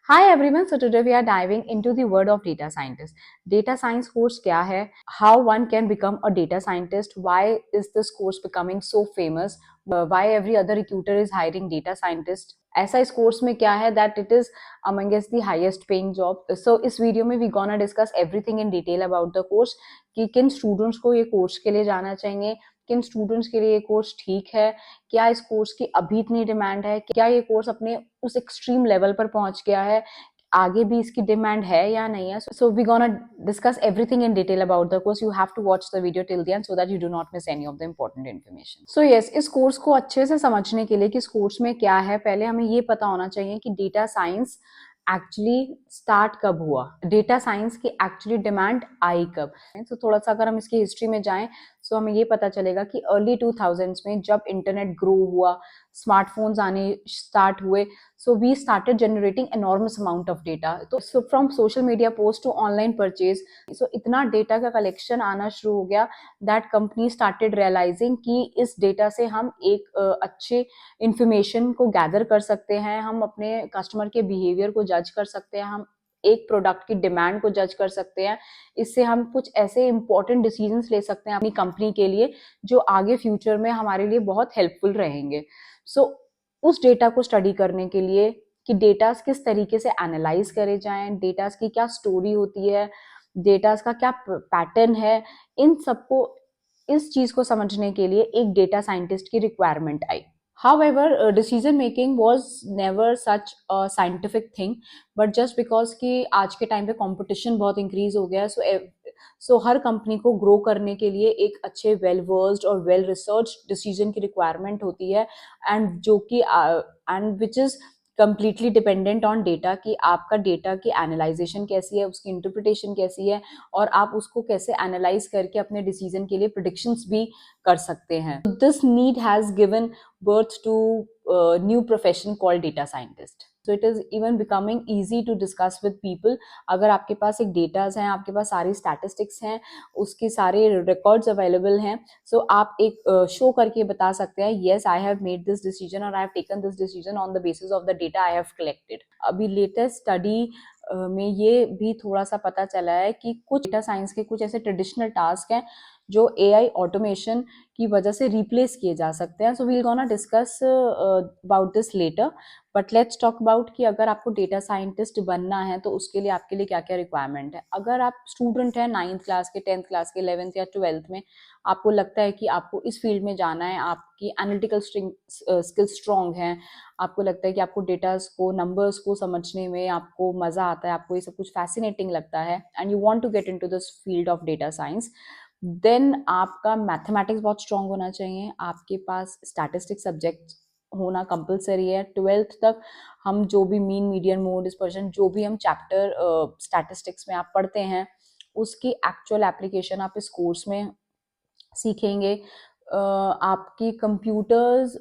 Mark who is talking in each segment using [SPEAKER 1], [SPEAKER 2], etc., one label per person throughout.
[SPEAKER 1] Hi everyone, so today we are diving into the world of data scientist. Data science course क्या है? How one can become a data scientist? Why is this course becoming so famous? Why every other recruiter is hiring data scientist? ऐसा इस course में क्या है that it is among us the highest paying job? So इस video में we gonna discuss everything in detail about the course कि किन students को ये कोर्स के लिए जाना चाहिए, किन स्टूडेंट्स के लिए ये कोर्स ठीक है, क्या इस कोर्स की अभी इतनी डिमांड है, क्या ये कोर्स अपने उस एक्सट्रीम लेवल पर पहुंच गया है, आगे भी इसकी डिमांड है या नहीं है. So we gonna discuss everything in detail about the course. You have to watch the video till the end so that you do not miss any of the important information. So yes, इस course को अच्छे से समझने के लिए कि इस course में क्या है, पहले हमें ये पता होना चाहिए कि डेटा साइंस एक्चुअली स्टार्ट कब हुआ, डेटा साइंस की एक्चुअली डिमांड आई कब. तो थोड़ा सा अगर हम इसकी हिस्ट्री में जाएं तो हमें ये पता चलेगा कि अर्ली 2000s में जब इंटरनेट ग्रो हुआ, स्मार्टफोन्स आने स्टार्ट हुए, so we started generating enormous amount of data. तो so from social media post to online purchase, so इतना डेटा का कलेक्शन आना शुरू हो गया that company started realizing कि इस डेटा से हम एक अच्छे इंफॉर्मेशन को गैदर कर सकते हैं, हम अपने कस्टमर के बिहेवियर को जज कर सकते हैं, हम एक प्रोडक्ट की डिमांड को जज कर सकते हैं. इससे हम कुछ ऐसे इंपॉर्टेंट डिसीजंस ले सकते हैं अपनी कंपनी के लिए जो आगे फ्यूचर में हमारे लिए बहुत हेल्पफुल रहेंगे. सो उस डेटा को स्टडी करने के लिए कि डेटास किस तरीके से एनालाइज करे जाएं, डेटास की क्या स्टोरी होती है, डेटास का क्या पैटर्न है, इन सबको, इस चीज को समझने के लिए एक डेटा साइंटिस्ट की requirement I. However, decision making was never such a scientific thing, but just because कि आज के टाइम पे कंपटीशन बहुत इंक्रीज हो गया है, सो हर कंपनी को ग्रो करने के लिए एक अच्छे वेल वर्स्ड और वेल रिसर्च डिसीजन की रिक्वायरमेंट होती है, एंड जो कि and which is completely dependent on data कि आपका डेटा की एनालाइजेशन कैसी है, उसकी इंटरप्रिटेशन कैसी है, और आप उसको कैसे एनालाइज करके अपने डिसीजन के लिए प्रिडिक्शंस भी कर सकते हैं. This need has given birth to a new profession called data scientist. So it is even becoming easy to discuss with people. अगर आपके पास एक डेटाज हैं, आपके पास सारी स्टैटिस्टिक्स हैं, उसके सारे रिकॉर्ड्स अवेलेबल हैं, सो आप एक शो करके बता सकते हैं yes I have made this decision और I have taken this decision on the basis of the data I have collected. अभी लेटेस्ट स्टडी में ये भी थोड़ा सा पता चला है कि कुछ डेटा साइंस के कुछ ऐसे ट्रेडिशनल टास्क हैं जो एआई ऑटोमेशन की वजह से रिप्लेस किए जा सकते हैं. So we'll gonna discuss about this letter, but let's talk about कि अगर आपको डेटा साइंटिस्ट बनना है तो उसके लिए आपके लिए क्या क्या रिक्वायरमेंट है. अगर आप स्टूडेंट हैं 9th क्लास के, 10th क्लास के, 11th या 12th में, आपको लगता है कि आपको इस फील्ड में जाना है, आपकी एनालिटिकल स्किल स्ट्रॉन्ग है, आपको लगता है कि आपको डेटास को, नंबर्स को समझने में आपको मजा आता है, आपको ये सब कुछ फैसिनेटिंग लगता है, and you want to get into this field of data science, then आपका मैथमेटिक्स बहुत स्ट्रांग होना चाहिए, आपके पास स्टैटिस्टिक्स सब्जेक्ट होना कंपलसरी है. 12th तक हम जो भी मीन, मीडियन, मोड, डिस्पर्शन, जो भी हम चैप्टर स्टैटिस्टिक्स में आप पढ़ते हैं, उसकी एक्चुअल एप्लीकेशन आप इस कोर्स में सीखेंगे. आपकी कंप्यूटर्स,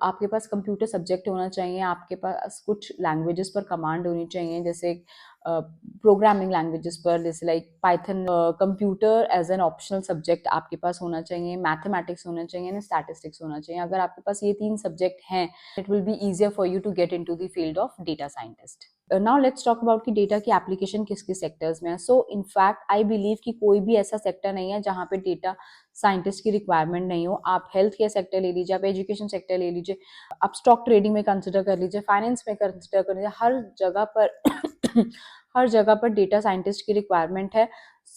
[SPEAKER 1] आपके पास कंप्यूटर सब्जेक्ट होना चाहिए, आपके पास कुछ लैंग्वेजेस पर कमांड होनी चाहिए, जैसे प्रोग्रामिंग लैंग्वेजेस पर, जैसे like Python. Computer as an optional subject आपके पास होना चाहिए, मैथमेटिक्स होना चाहिए एंड स्टैटिस्टिक्स होना चाहिए. अगर आपके पास ये 3 सब्जेक्ट हैं, it will be easier for you to get into the field of data scientist. Now let's talk about कि डेटा की एप्लीकेशन किस किस सेक्टर्स में है. सो इनफैक्ट आई बिलीव कि कोई भी ऐसा सेक्टर नहीं है जहाँ पे डेटा साइंटिस्ट की रिक्वायरमेंट नहीं हो. आप हेल्थ केयर सेक्टर ले लीजिए, आप एजुकेशन सेक्टर ले लीजिए, आप स्टॉक ट्रेडिंग में कंसिडर कर लीजिए, फाइनेंस में कंसिडर कर लीजिए, हर जगह पर हर जगह पर डेटा साइंटिस्ट की रिक्वायरमेंट है.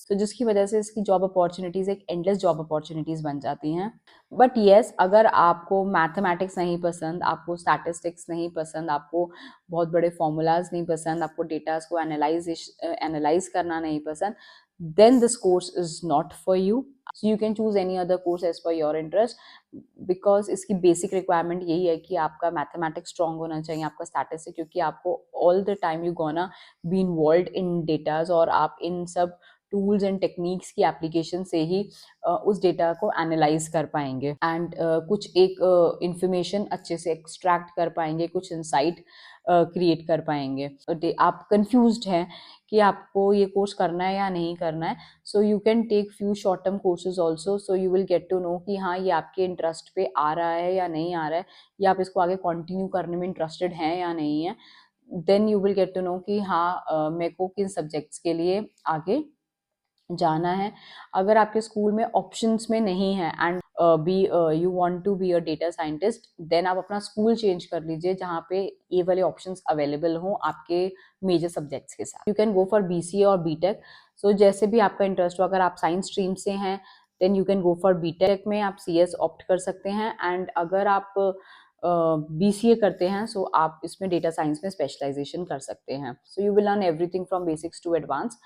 [SPEAKER 1] तो जिसकी वजह से इसकी जॉब अपॉर्चुनिटीज एक एंडलेस जॉब अपॉर्चुनिटीज बन जाती हैं. बट येस, अगर आपको मैथमेटिक्स नहीं पसंद, आपको स्टैटिस्टिक्स नहीं पसंद, आपको बहुत बड़े फॉर्मूलाज नहीं पसंद, आपको डेटास को एनालाइज करना नहीं पसंद, then this course is not for you. So you can choose any other course as per your interest, because इसकी बेसिक रिक्वायरमेंट यही है कि आपका मैथमेटिक्स स्ट्रॉन्ग होना चाहिए, आपका स्टैटिस्टिक्स, क्योंकि आपको all the time you gonna be involve in datas, और आप इन सब टूल्स एंड टेक्निक्स की एप्लीकेशन से ही उस डेटा को एनालाइज कर पाएंगे, एंड कुछ एक इंफॉर्मेशन अच्छे से एक्सट्रैक्ट कर पाएंगे, कुछ इंसाइट क्रिएट कर पाएंगे. आप कंफ्यूज्ड हैं कि आपको ये कोर्स करना है या नहीं करना है, so you can take few short term courses also, so you will get to know कि हाँ, ये आपके इंटरेस्ट पे आ रहा है या नहीं आ रहा है, या आप इसको आगे कंटिन्यू करने में इंटरेस्टेड हैं या नहीं है. Then you will get to know कि हाँ मेरे को किन सब्जेक्ट्स के लिए आगे जाना है। अगर आपके स्कूल में ऑप्शंस में नहीं है and be you want to be a data scientist, then आप अपना स्कूल चेंज कर लीजिए जहाँ पे ये वाले ऑप्शंस अवेलेबल हों आपके मेजर सब्जेक्ट्स के साथ। You can go for BCA और बीटेक। सो जैसे भी आपका इंटरेस्ट हो, अगर आप साइंस स्ट्रीम से हैं then you can go for BTech में आप सीएस ऑप्ट कर सकते हैं, एंड अगर आप बीसीए करते हैं सो आप इसमें डेटा साइंस में स्पेशलाइजेशन कर सकते हैं। So you will learn everything from basics to advance.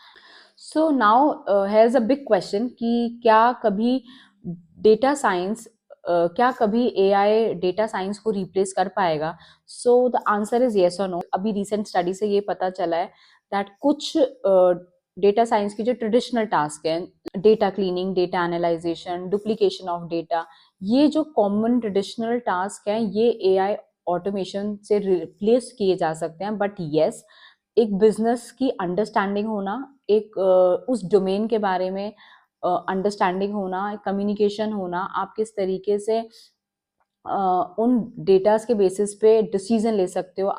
[SPEAKER 1] So now has a big question कि क्या कभी डेटा साइंस क्या कभी एआई डेटा साइंस को रिप्लेस कर पाएगा? So the answer is yes और नो। अभी रिसेंट स्टडी से ये पता चला है दैट कुछ डेटा साइंस की जो ट्रेडिशनल टास्क हैं, data cleaning, data analysation, duplication of data, ये जो कॉमन ट्रेडिशनल टास्क हैं ये एआई ऑटोमेशन से रिप्लेस किए जा सकते हैं। बट येस, एक बिजनेस की अंडरस्टैंडिंग होना, एक उस डोमेन के बारे में अंडरस्टैंडिंग होना, कम्युनिकेशन होना, आप किस तरीके से उन डेटास के बेसिस पे डिसीजन ले सकते हो,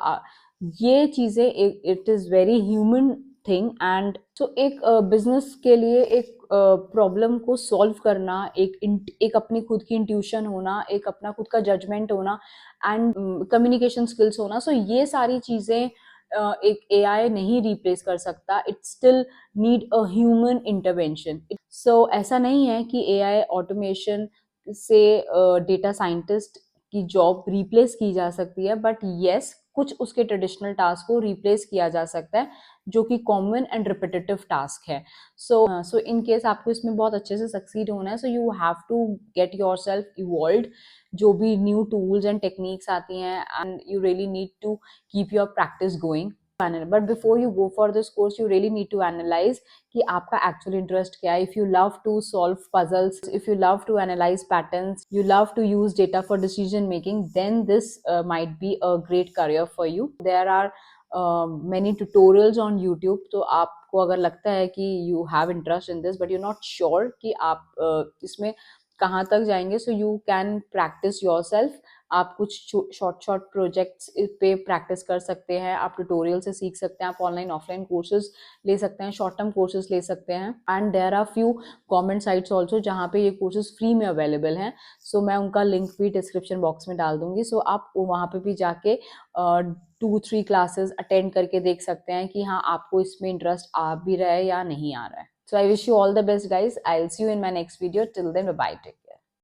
[SPEAKER 1] ये चीज़ें it is very human thing. And so एक बिजनेस के लिए एक प्रॉब्लम को सॉल्व करना, एक अपनी खुद की इंट्यूशन होना, एक अपना खुद का जजमेंट होना एंड कम्युनिकेशन स्किल्स होना, सो ये सारी चीज़ें एक एआई नहीं रिप्लेस कर सकता। It still need a human intervention. So ऐसा नहीं है कि एआई ऑटोमेशन से डेटा साइंटिस्ट की जॉब रिप्लेस की जा सकती है, बट येस कुछ उसके ट्रेडिशनल टास्क को रिप्लेस किया जा सकता है जो कि कॉमन एंड रिपीटेटिव टास्क है। सो इन केस आपको इसमें बहुत अच्छे से सक्सीड होना है, so you have to get yourself evolve. जो भी न्यू टूल्स एंड टेक्निक्स आती हैं and you really need to keep your practice going. But before you go for this course, you really need to analyze कि आपका actual interest क्या है. If you love to solve puzzles, if you love to analyze patterns, you love to use data for decision making, then this might be a great career for you. There are many tutorials on YouTube. तो आपको अगर लगता है कि you have interest in this but you're not sure कि आप इसमें कहाँ तक जाएंगे, so you can practice yourself. आप कुछ शॉर्ट प्रोजेक्ट्स पे प्रैक्टिस कर सकते हैं, आप ट्यूटोरियल से सीख सकते हैं, आप ऑनलाइन ऑफलाइन कोर्सेज ले सकते हैं, शॉर्ट टर्म कोर्सेज ले सकते हैं, and there are few government sites also जहाँ पे ये कोर्सेज फ्री में अवेलेबल हैं। सो मैं उनका लिंक भी डिस्क्रिप्शन बॉक्स में डाल दूंगी। सो आप वहाँ पे भी जाके 2-3 क्लासेस अटेंड करके देख सकते हैं कि हाँ आपको इसमें इंटरेस्ट आ भी रहा है या नहीं आ रहा है। So I wish you all the best guys. I'll see you in my next video. Till then, bye bye.